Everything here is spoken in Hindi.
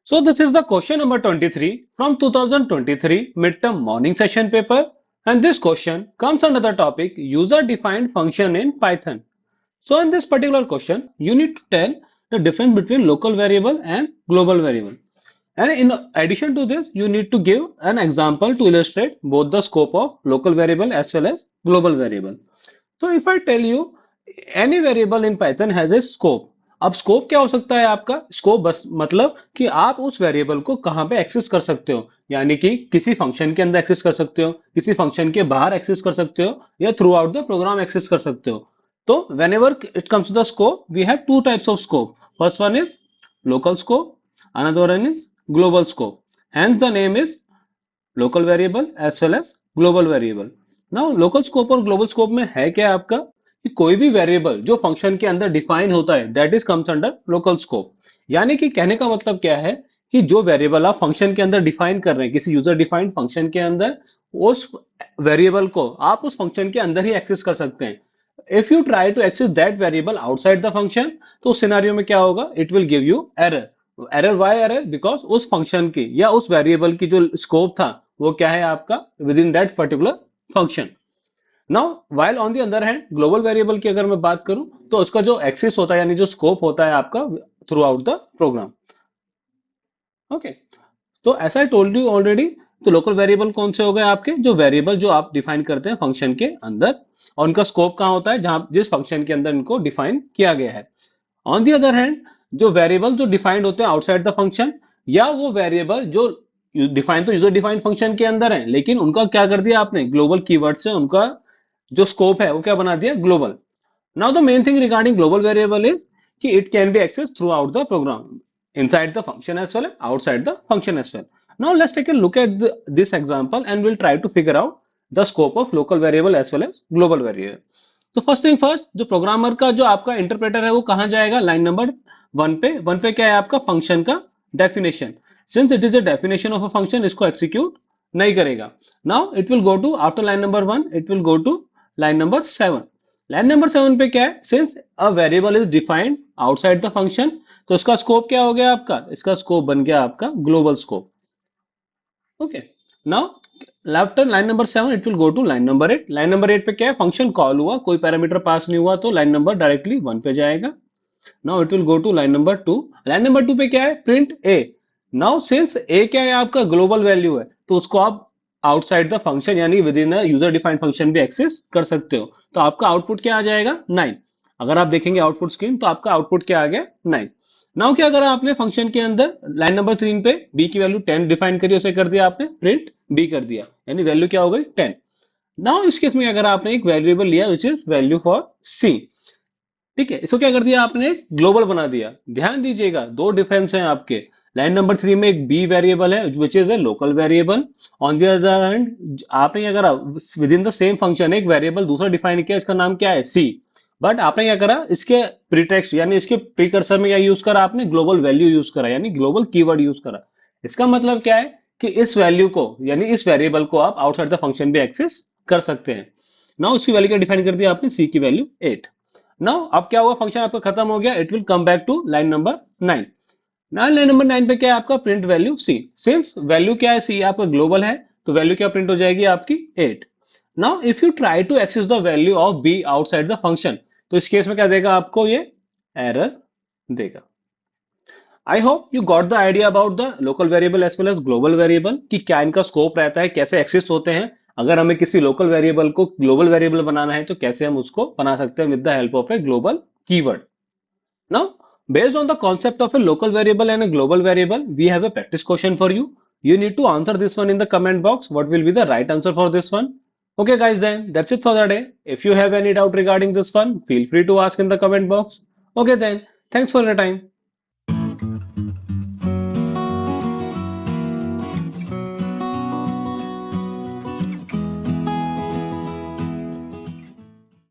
So this is the question number 23 from 2023 midterm morning session paper, and this question comes under the topic user defined function in Python. So in this particular question, you need to tell the difference between local variable and global variable. And in addition to this, you need to give an example to illustrate both the scope of local variable as well as global variable. So if I tell you any variable in Python has a scope. अब स्कोप क्या हो सकता है आपका? स्कोप बस मतलब कि आप उस वेरिएबल को कहाँ पे एक्सेस कर सकते हो, यानी कि किसी फंक्शन के अंदर एक्सेस कर सकते हो, किसी फंक्शन के बाहर एक्सेस कर सकते हो, या throughout the program access कर सकते हो. तो whenever it comes to the scope, we have two types of scope. First one is local scope, another one is global scope. Hence the name is local variable as well as global variable. Now local scope और global scope में है क्या आपका कि कोई भी वेरिएबल जो फंक्शन के अंदर डिफाइन होता है that is comes under local scope. यानी कि कहने का मतलब क्या है कि जो वेरिएबल आप फंक्शन के अंदर डिफाइन कर रहे हैं किसी यूजर डिफाइंड फंक्शन के अंदर, उस वेरिएबल को आप उस फंक्शन के अंदर ही एक्सेस कर सकते हैं. If you try to access that variable outside the function, तो उस सिनेरियो में क्या होगा, it will give you error. Error why error? Because उस फंक्शन की या उस वेरिएबल की जो स्कोप था वो क्या है आपका with in that particular function. Now while on the other hand global variable की अगर मैं बात करूं तो उसका जो एक्सेस होता है यानी जो स्कोप होता है आपका throughout the program. Okay, तो ऐसा आई टोल्ड यू ऑलरेडी. तो लोकल वेरिएबल कौन से हो गए आपके, जो वेरिएबल जो आप डिफाइन करते हैं फंक्शन के अंदर, और उनका स्कोप कहाँ होता है, जहां जिस फंक्शन के अंदर इनको डिफाइन किया गया है. ऑन दी अदर हैंड जो वेरिएबल जो डिफाइंड होते हैं आउटसाइड द फंक्शन, या वो वेरिएबल जो डिफाइन तो यूजर डिफाइंड फंक्शन के अंदर है लेकिन उनका क्या कर दिया आपने, ग्लोबल कीवर्ड से उनका जो स्कोप है वो क्या बना दिया, global. Now the main thing regarding global variable is कि it can be access throughout the program inside the function as well as outside the function as well. Now let's take a look at this example and we'll try to figure out the scope of local variable as well as global variable. तो फर्स्ट थिंग फर्स्ट, जो प्रोग्रामर का जो आपका इंटरप्रेटर है वो कहां जाएगा, लाइन नंबर वन पे क्या है आपका फंक्शन का definition. Since it is a definition of a function, इसको एक्सिक्यूट नहीं करेगा. Now it will go to after line number 1, it will go to line number 7. Line number 7 पे क्या है, since a variable is defined outside the function, तो इसका स्कोप क्या हो गया आपका, इसका स्कोप बन गया आपका global scope. Okay, now after line number 7 it will go to line number 8. Line number 8 पे क्या है, फंक्शन कॉल हुआ, कोई पैरामीटर पास नहीं हुआ, तो लाइन नंबर डायरेक्टली 1 पे जाएगा. Now it will go to line number 2. Line number 2 पे क्या है, print A. Now since A क्या है आपका ग्लोबल वैल्यू है, तो उसको आप आउटसाइड द फंक्शन यानी within user defined function भी एक्सेस कर सकते हो. तो आपका आउटपुट क्या आ जाएगा, 9. अगर आप देखेंगे आउटपुट स्क्रीन तो आपका आउटपुट क्या आ गया, 9. नाउ क्या करा आपने फंक्शन के अंदर, लाइन नंबर 3 पे बी की वैल्यू 10 डिफाइन करी, उसे कर दिया आपने प्रिंट बी कर दिया, यानी वैल्यू क्या हो गई, 10. नाउ इस केस में अगर आपने एक वेरिएबल लिया विच इज वैल्यू फॉर सी, ठीक है, इसको क्या कर दिया आपने, ग्लोबल बना दिया. ध्यान दीजिएगा दो डिफरेंस हैं आपके. लाइन नंबर 3 में एक बी वेरिएबल है which is a local variable. On the other hand आपने अगर with in the same function एक वेरिएबल दूसरा डिफाइन किया, इसका नाम क्या है, सी. बट आपने क्या करा, इसके प्रीटेक्स्ट यानी इसके प्रीकर्सर में क्या यूज करा आपने, ग्लोबल वैल्यू यूज करा यानी ग्लोबल कीवर्ड यूज करा. इसका मतलब क्या है कि इस वैल्यू को यानी इस वेरिएबल को आप आउटसाइड द फंक्शन भी एक्सेस कर सकते हैं. नाउ उसकी वैल्यू क्या डिफाइन कर दिया आपने, सी की वैल्यू 8. नाउ अब क्या हुआ, फंक्शन आपका खत्म हो गया, it will come back to line number 9. Now line number 9 पे क्या है आपका, print value C. Since value क्या है, सी आपका ग्लोबल है, तो वैल्यू क्या प्रिंट हो जाएगी आपकी 8. Now if you try to access the value of B outside the function, तो इस केस में क्या देगा आपको, ये एरर देगा. I hope you got the idea about the local variable as well as global variable, कि क्या इनका स्कोप रहता है, कैसे एक्सेस होते हैं. अगर हमें किसी लोकल वेरिएबल को ग्लोबल वेरिएबल बनाना है तो कैसे हम उसको बना सकते हैं with the help of a global keyword. Now based on the concept of a local variable and a global variable, we have a practice question for you. You need to answer this one in the comment box. What will be the right answer for this one? Okay guys, then that's it for the day. If you have any doubt regarding this one, feel free to ask in the comment box. Okay then, thanks for your time.